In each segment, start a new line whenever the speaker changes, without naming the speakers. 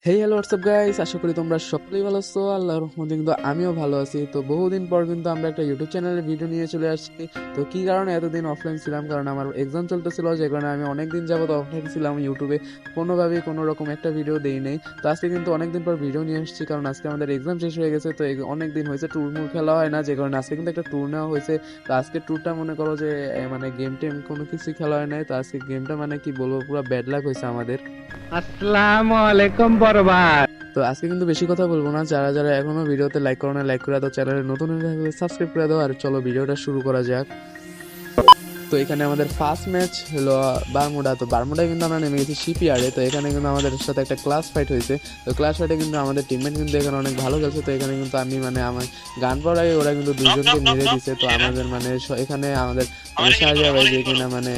Hey hello WhatsApp guys, আশা করি তোমরা সকলেই ভালো আছো। আল্লাহর রহমতে কিন্তু আমিও ভালো আছি। তো বহুদিন পর কিন্তু আমরা একটা ইউটিউব চ্যানেলে ভিডিও নিয়ে চলে আসছি। তো কি কারণে এতদিন অফলাইন ছিলাম, কারণ আমার এক্সাম চলতেছিল, যে কারণে আমি অনেকদিন যাবত অফলাইন ছিলাম। ইউটিউবে কোনোভাবেই কোনো রকম একটা ভিডিও দেই নেই। তো আজকে কিন্তু অনেকদিন পর ভিডিও নিয়ে আসছি, কারণ আজকে আমাদের এক্সাম শেষ হয়ে গেছে। তো অনেকদিন হয়েছে ট্যুর মুর খেলা হয় না, যে কারণে আজকে কিন্তু একটা ট্যুর নেওয়া হয়েছে। তো আজকে ট্যুরটা মনে করো যে মানে গেম টেম কোনো কিছুই খেলা হয় নাই। তো আজকে গেমটা মানে কি বলবো, পুরো ব্যাড লাক হয়েছে আমাদের।
আসসালামু আলাইকুম বরবাদ।
তো আজকে কিন্তু বেশি কথা বলবো না, যারা যারা এখনো ভিডিওতে লাইক করো না, লাইক করে দাও, চ্যানেলে নতুন হয়ে থাকলে সাবস্ক্রাইব করে দাও। আর চলো ভিডিওটা শুরু করা যাক। তো এখানে আমাদের ফার্স্ট ম্যাচ হলো বারমুডা। তো বারমুডায় কিন্তু আমরা নেমে গেছি শিপইয়ার্ডে। তো এখানে কিন্তু আমাদের সাথে একটা ক্লাস ফাইট হয়েছে। তো ক্লাস ফাইটে কিন্তু আমাদের টিমমেট কিন্তু এখানে অনেক ভালো খেলছে। তো এখানে কিন্তু আমি মানে আমার গান পড়াই ওরা কিন্তু দুইজনকে মেরে দিছে। তো আমাদের মানে এখানে আমাদের শাহরিয়া ভাই, যে কিনা মানে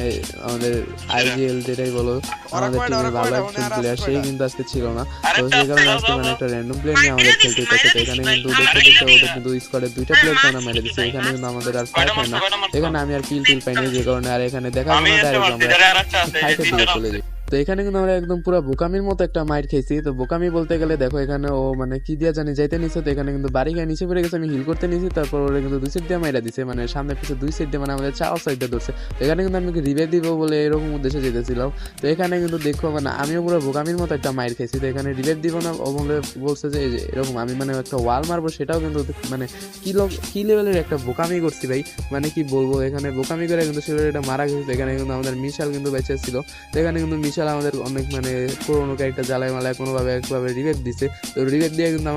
আমাদের আইজিএল যেটাই বলো, আমাদের টিমের ভালো একজন প্লেয়ার, সেই কিন্তু আজকে ছিল না। তো সেই কারণে আজকে মানে একটা র্যান্ডম প্লেয়ার নিয়ে আমাদের খেলতে হচ্ছে। তো এখানে কিন্তু দেখতে দেখতে ওদের কিন্তু স্কোয়াডের দুইটা প্লেয়ারকে আমরা মেরে দিচ্ছে। এখানে কিন্তু আমাদের আর ফাইট হয় না। এখানে আমি আর কিল টিল পাইনি, যে কারণে আর এখানে দেখা যায় না, ডাইরেক্ট আমরা ফাইটে দিয়ে চলে যাই। তো এখানে কিন্তু আমরা একদম পুরো বোকামির মতো একটা মাইর খেয়েছি। তো বোকামি বলতে গেলে দেখো, এখানে ও মানে কি দিয়া জানি যাইতে নিছে। তো এখানে কিন্তু বাড়ি গায়ে নিচে পড়ে গেছে, আমি হিল করতে নিছি। তারপর ওরা কিন্তু দুই সাইড দিয়ে মাইরা দিছে, মানে সামনে পিছনে দুই সাইড দিয়ে, মানে আমাদের চার সাইড দিয়ে ধরছে। তো এখানে কিন্তু আমি রিভে দিব বলে এরকম উদ্দেশ্যে যেতেছিলাম। তো এখানে কিন্তু দেখো মানে আমিও পুরো বোকামির মতো একটা মাইর খেয়েছি। তো এখানে রিভেভ দিব না, ও বলে বলছে যে এরকম আমি মানে একটা ওয়াল মারবো, সেটাও কিন্তু মানে কি লেভেলের একটা বোকামি করছি ভাই, মানে কি বলবো। এখানে বোকামি করে কিন্তু সে এটা মারা গেছে। এখানে কিন্তু আমাদের মিশাল কিন্তু বেঁচে ছিল। তো এখানে কিন্তু মিশাল আমাদের অনেক মানে পুরোনো ক্যারেক্টার জ্বালায় মালায় কোনোভাবে একভাবে রিভেভ দিছে। তো রিভেভ দিয়ে কিন্তু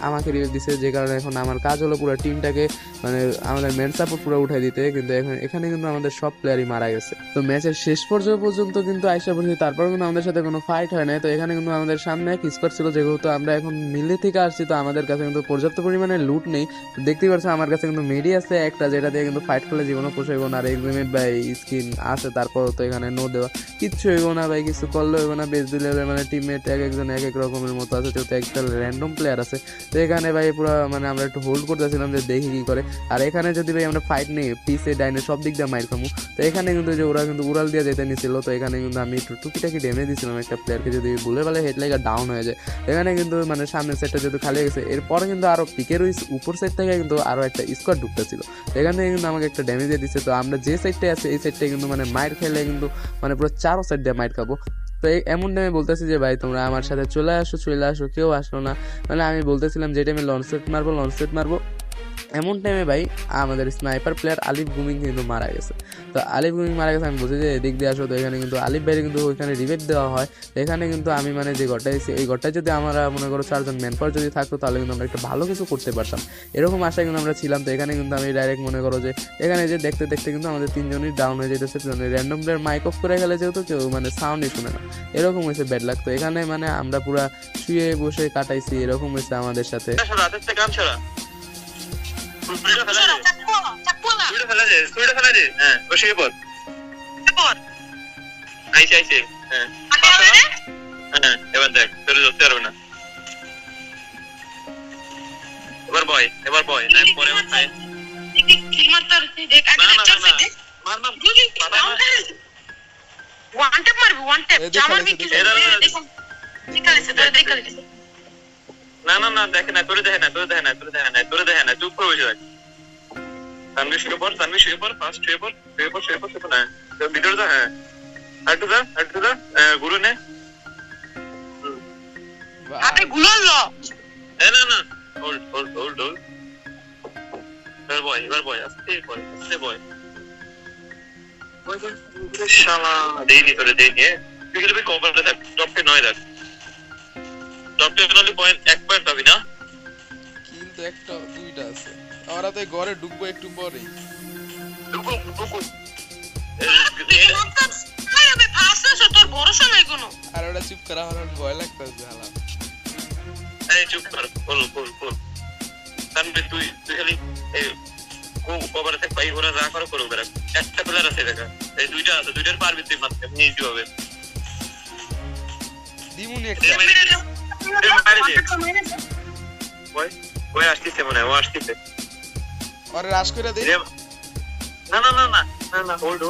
আমাকে রিভেভ দিছে, যে কারণে এখন আমার কাজ হলো পুরো টিমটাকে মানে আমাদের মেন সাপোর্ট পুরো উঠাই দিতে। কিন্তু এখানে কিন্তু আমাদের সব প্লেয়ারই মারা গেছে। তো ম্যাচের শেষ পর্যায়ে পর্যন্ত কিন্তু আইসা পড়ছি, তারপর কিন্তু আমাদের সাথে কোনো ফাইট হয় নাই। তো এখানে কিন্তু আমাদের সামনে এক স্কোয়াড ছিল, যেহেতু আমরা এখন মিলে থেকে আসছি, তো আমাদের কাছে কিন্তু পর্যাপ্ত পরিমাণে লুট নেই। তো দেখতেই পাচ্ছ আমার কাছে কিন্তু মেডি আছে একটা, যেটা দিয়ে কিন্তু ফাইট করলে জীবনও পোষাইব না। আর এক্সিমেট বাই স্কিন আছে, তারপর তো এখানে নো দেওয়া কিচ্ছু হইব না ভাই, কিছু করলে হইব না। বেস দিলে মানে টিমমেট এক একজন এক এক রকমের মতো আছে, যেহেতু একটা র্যান্ডম প্লেয়ার আছে। তো এখানে ভাই পুরো মানে আমরা একটু হোল্ড করতেছিলাম যে দেখি কি করে। আর এখানে যদি ভাই আমরা ফাইট নেই, পিসে ডাইনে সব দিক দিয়ে মাইর খামু। তো এখানে কিন্তু যে ওরা কিন্তু উড়াল দিয়ে যেতে নিছিল। তো এখানে কিন্তু আমি একটু টুকিটাকি ড্যামেজ দিয়েছিলাম একটা প্লেয়ারকে, যদি ভুলে বলে হেডলাইকার ডাউন হয়ে যায়। এখানে কিন্তু মানে সামনের সাইডটা যেহেতু খালি গেছে, এরপরে কিন্তু আরো পিকের ওই উপর সাইড থেকে কিন্তু আরো একটা স্কোয়াড ঢুকতেছিল। তো এখান থেকে কিন্তু আমাকে একটা ড্যামেজ দিয়ে দিচ্ছে। তো আমরা যে সাইডটায় আছে এই সাইডটায় কিন্তু মানে মাইর খেলে কিন্তু মানে পুরো চারো সাইড দিয়ে মাইর খাবো। তো এমন টাইমে বলতেছি যে ভাই তোমরা আমার সাথে চলে আসো, কেউ আসলো না। মানে আমি বলতেছিলাম যে টাইমে লঞ্চ সেট মারবো, এমন টাইমে ভাই আমাদের স্নাইপার প্লেয়ার আলিফ গুমিং কিন্তু মারা গেছে। তো আলিফ গুমিং মারা গেছে, আমি বুঝি যে এদিক দিয়ে আসো। তো এখানে কিন্তু আলিফ ভাইরে কিন্তু ওইখানে রিভেভ দেওয়া হয়। এখানে কিন্তু আমি মানে যে ঘরটায় এই ঘরটায় যদি আমরা মনে করো 4জন ম্যান পাওয়ার যদি থাকতো, তাহলে কিন্তু আমরা একটা ভালো কিছু করতে পারতাম, এরকম আশায় কিন্তু আমরা ছিলাম। তো এখানে কিন্তু আমি ডাইরেক্ট মনে করো যে এখানে যে দেখতে দেখতে কিন্তু আমাদের 3জনই ডাউন হয়ে যেতেছে। র্যান্ডম প্লেয়ার মাইক অফ করে গেলে, যেহেতু কেউ মানে সাউন্ডই শুনে না, এরকম হয়েছে ব্যাড লাক। তো এখানে মানে আমরা পুরা শুয়ে বসে কাটাইছি, এরকম হয়েছে আমাদের সাথে।
না না না, দেখে না, তোরে দেখে না, চুপ করে বসে থাক। তানভীর শুয়ে পড়, ফার্স্ট শুয়ে পড় না। ভিতরে যা, হ্যাঁ একটু যা, গুরু নে।
আপনি গুলো লো।
না হোল্ড। এবার বয় আস্তে বয়। শালা দেইনি তোরে, তুই কিন্তু কভারে থাক, টপে 9 রাখ। টপে অনলি পয়েন্ট 1 পয়েন্ট পাবি না,
কিন্তু একটা দুইটা আছে। আমরা তো ঘরে ঢুকবো একটু পরেই।
ঢুকো
আমি ফাঁসছো, তোর ভরসা নাই কোনো।
আর ওটা চুপ করা, আমার ভয় লাগতেছে হালা।
এই চুপ কর, বল। তানভীর তুই খালি কভারে থাক ভাই, ওরা যা করে করবে। একটা প্লেয়ার আছে দেখা, এই দুইটা আছে, দুইটার পারবি তুই মারতে, নিয়ে হবে
দিমুনি একটা।
ওই আসতেছে মনে হয়, ও আসতেছে।
আরে রাশ করে দে।
না হোল্ড।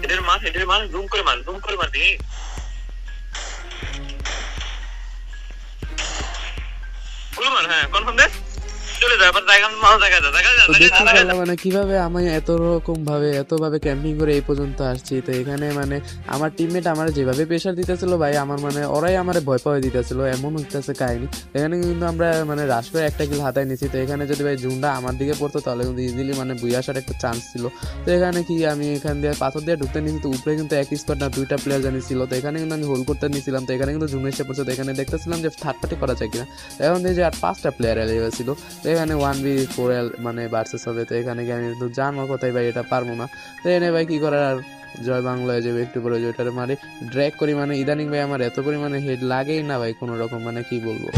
এদের মার, জুম করে মার দি। হ্যাঁ কনফার্ম দে চলে যা আবার জায়গা মাল জায়গা যা
তো দেখতে পারলাম মানে কিভাবে আমি এত রকম ভাবে এতভাবে ক্যাম্পিং করে এই পর্যন্ত আসছি। তো এখানে মানে আমার টিমমেট আমার যেভাবে প্রেশার দিতেছিল ভাই, আমার মানে ওরাই আমার ভয় পাওয়া দিতেছিল, এমন হইতেছে কাহিনী। এখানে কিন্তু আমরা মানে রাশ করে একটা কিল হাতায় নিছি। তো এখানে যদি ভাই জুনটা আমার দিকে পড়তো তাহলে কিন্তু ইজিলি মানে বুয়ে আসার একটা চান্স ছিল। তো এখানে কি আমি এখান দিয়ে পাথর দিয়ে ঢুকতে নিয়েছি, তো উপরে কিন্তু এক স্পট না দুইটা প্লেয়ার জানি ছিল। তো এখানে কিন্তু আমি হোল্ড করতে নিয়েছিলাম। তো এখানে কিন্তু জুন এসে পড়ছে। তো এখানে দেখতেছিলাম যে থার্ড পার্টি করা যায় কিনা। এখন দেখি যে আর 5টা প্লেয়ার এলিভেল ছিল। তো এখানে 1v4 মানে ভার্সেস হবে। তো এখানে গিয়ে আমি কিন্তু জানবো কোথায় ভাই, এটা পারবো না। তো এনে ভাই কি করার আর জয় বাংলায় যাবে একটু পরে ওইটারে মারি ড্র্যাগ করি। মানে ইদানিং ভাই আমার এত পরিমাণে হেড লাগেই না ভাই কোনো রকম, মানে কি বলবো।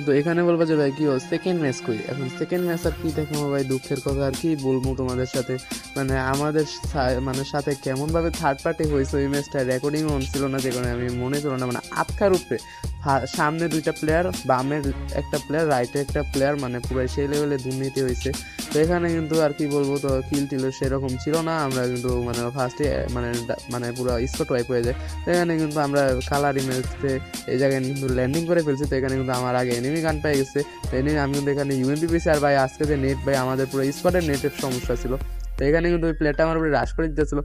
তো এখানে বলবো যে ভাই কি সেকেন্ড ম্যাচ কই, এখন সেকেন্ড ম্যাচ আর কি দেখবো ভাই, দুঃখের কথা আর কি বলবো তোমাদের সাথে। মানে আমাদের মানে সাথে কেমন ভাবে থার্ড পার্টি হয়েছে ওই ম্যাচটা রেকর্ডিং অন ছিল না, যে কারণে আমি মনে ছিল না। মানে আটকার উপরে সামনে দুইটা প্লেয়ার, বামের একটা প্লেয়ার, রাইটে একটা প্লেয়ার, মানে পুরো সেই লেভেলে দুর্নীতি হয়েছে। তো এখানে কিন্তু আর কি বলবো, তো কিল টিল সেরকম ছিল না। আমরা কিন্তু মানে ফার্স্টে মানে পুরো স্পট ওয়াইপ হয়ে যায়। তো এখানে কিন্তু আমরা কালার ইমেজতে এই জায়গায় কিন্তু ল্যান্ডিং করে ফেলছি। তো এখানে কিন্তু আমার আগে এনিমি গান পেয়ে গেছে। তো আমি কিন্তু এখানে ইউএমপি পেয়েছি। আর ভাই আজকে যে নেট ভাই আমাদের পুরো স্পটের নেটের সমস্যা ছিল। তো এখানে কিন্তু ওই প্লেয়ারটা আমার উপরে রাশ করে দিতেছিল।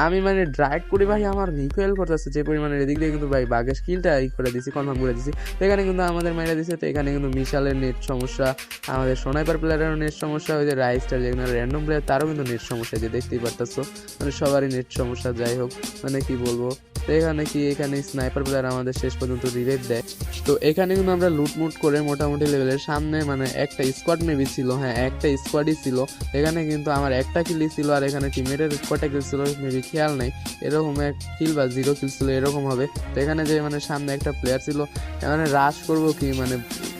আমি মানে ড্রাইভ করি ভাই, আমার রিকোয়েল করতেছে যে পরিমাণে, এদিক দিয়ে কিন্তু ভাই বাঘের স্কিলটা করে দিছি, কনফার্ম করে দিছি। তো এখানে কিন্তু আমাদের মেরে দিছে। তো এখানে কিন্তু মিশালের নেট সমস্যা, আমাদের সোনাইপার প্লেয়ারেরও নেট সমস্যা, ওই যে রাইস্টার যেখানে র্যান্ডম প্লেয়ার তারও কিন্তু নেট সমস্যা, যে দেখতেই পারতেছো মানে সবারই নেট সমস্যা। যাই হোক মানে কি বলবো। তো এখানে স্নাইপার প্লেয়ার আমাদের শেষ পর্যন্ত রিভাইভ দেয়। তো এখানে কিন্তু আমরা লুটমুট করে মোটামুটি লেভেলের সামনে মানে একটা স্কোয়াড মেবি ছিল, হ্যাঁ একটা স্কোয়াডই ছিল। এখানে কিন্তু আমার একটা কিলই ছিল, আর এখানে টিমের কয়টা কিল ছিল মেবি খেয়াল নাই, এরকম এক কিল বা 0 কিল ছিল এরকম হবে। তো এখানে যে মানে সামনে একটা প্লেয়ার ছিল, মানে রাশ করবো কি মানে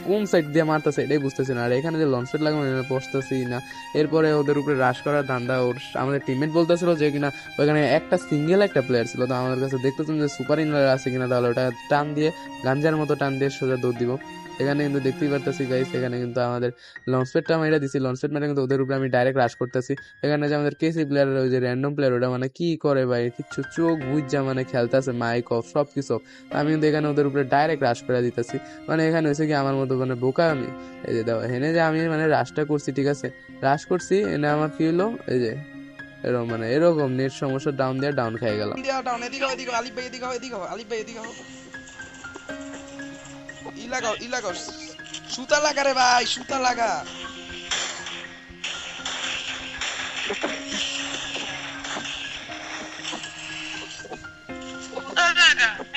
কোন সাইড দিয়ে মারতেছে এটাই বুঝতেছি না। আর এখানে যে লঞ্চ প্যাড লাগানো বসতেছি না। এরপরে ওদের উপরে রাশ করার ধান্দা, আমাদের টিমমেট বলতেছিল যে কিনা ওইখানে একটা সিঙ্গেল একটা প্লেয়ার ছিল। তো আমাদের কাছে দেখতেছিলাম যে সুপার ইনলার আছে কিনা, তাহলে ওটা টান দিয়ে গাঞ্জার মতো টান দিয়ে সোজা দৌড় দিব। এখানে কিন্তু দেখতেই পারতেছি গাইস, এখানে কিন্তু আমাদের লঞ্চপ্যাডটা মেরে দিছি। লঞ্চপ্যাড মেরে কিন্তু ওদের উপরে আমি ডাইরেক্ট রাশ করতেছি। এখানে যে আমাদের কেসি প্লেয়ার, ওই যে র্যান্ডম প্লেয়ার, ওটা মানে কি করে ভাই, কিছু চোখ বুঝা মানে খেলতেছে, মাইক অফ সব কিছু। আমি কিন্তু এখানে ওদের উপরে ডাইরেক্ট রাশ করে দিতেছি। মানে এখানে হয়েছে কি আমার মতো মানে বোকা আমি, এই যে দেখো এখানে যে আমি মানে রাশটা করছি, ঠিক আছে রাশ করছি, এনে আমার কি হলো এই যে এরকম মানে এরকম নেট সমস্যা, ডাউন দিয়ে ডাউন খেয়ে গেলাম।
ডাউন এদিকে এদিকে আলিফ ভাই এদিকে আলিফ ভাই এদিকে ই লাগাও সুতা লাগা রে ভাই, সুতা লাগা।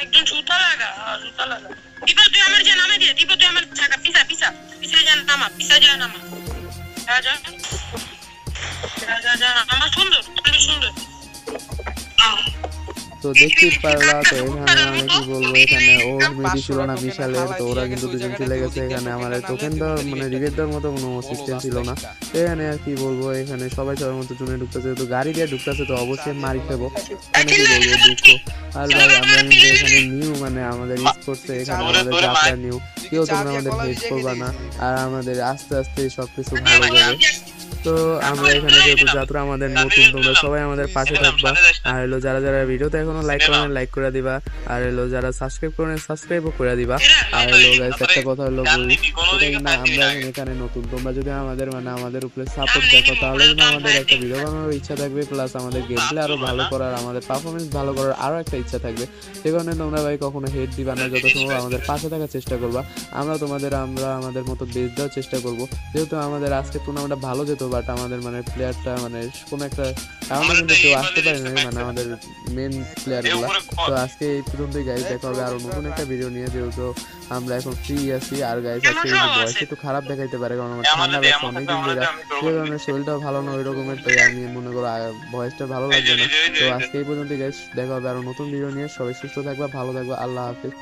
একজন জুতা লাগা জুতা লাগা দিবা তুই আমার যে নামে দিয়ে দিবা তুই আমার ছাকা পিছা পিছা পিছা যা নামা যা যা যা যা আমার সুন্দর সুন্দর
তো দেখতেই পারলা। তো এখানে মানে কি বলবো, এখানে ওর মেবি ছিল না বিশালের, তো ওরা কিন্তু দুজন চলে গেছে। এখানে আমার টোকেন দেওয়ার মানে রিভেট দেওয়ার মতো কোনো সিস্টেম ছিল না। এখানে আর কি বলবো, এখানে সবাই সবার মতো জুনে ঢুকতেছে, তো গাড়ি দিয়ে ঢুকতেছে, তো অবশ্যই মারি খাবো, মানে কি বলবো দুঃখ। আর ভাই আমরা কিন্তু এখানে নিউ মানে আমাদের স্পোর্টসে এখানে আমাদের যাত্রা নিউ, কেউ তোমরা আমাদের হেল্প করবা না, আর আমাদের আস্তে আস্তে সবকিছু ভালো যাবে। তো আমরা এখানে যেহেতু যাত্রা আমাদের নতুন, তোমরা সবাই আমাদের পাশে থাকবা। আর হলো যারা যারা ভিডিওতে এখনো লাইক করেন লাইক করে দিবা, আর হলো যারা সাবস্ক্রাইব করেন সাবস্ক্রাইবও করে দিবা। আর হলো গাইস একটা কথা হলো বলি, সেটা কিন্তু আমরা এখানে নতুন, তোমরা যদি আমাদের মানে আমাদের উপরে সাপোর্ট দেখো, তাহলে কিন্তু আমাদের একটা ভিডিও বানানোর ইচ্ছা থাকবে, প্লাস আমাদের গেম প্লে আরো ভালো করার, আমাদের পারফরমেন্স ভালো করার আরো একটা ইচ্ছা থাকবে। সে কারণে তোমরা ভাই কখনো হেড দিবা না, যত সম্ভব আমাদের পাশে থাকার চেষ্টা করবা। আমরা আমাদের মতো বেস দেওয়ার চেষ্টা করবো। যেহেতু আমাদের আজকে টুর্নামেন্টটা ভালো যেত, বাট আমাদের মানে প্লেয়ারটা মানে কোনো একটা কারণে কিন্তু কেউ আসতে পারে না, মানে আমাদের মেন প্লেয়ার গুলা। তো আজকে এই পর্যন্তই গাইজ, দেখা হবে আরো নতুন একটা ভিডিও নিয়ে, যেহেতু আমরা এখন ফ্রি আছি। আর গাইজ আজকে বয়স একটু খারাপ দেখাইতে পারে, কারণ আমার ঠান্ডা লাগছে অনেকদিন ধরে, যে কারণে শরীরটাও ভালো না ওই রকমের, তাই আমি মনে করো ভয়েসটা ভালো লাগবে না। তো আজকে এই পর্যন্তই গাইজ, দেখা হবে আরো নতুন ভিডিও নিয়ে। সবাই সুস্থ থাকবা, ভালো থাকবা, আল্লাহ হাফেজ।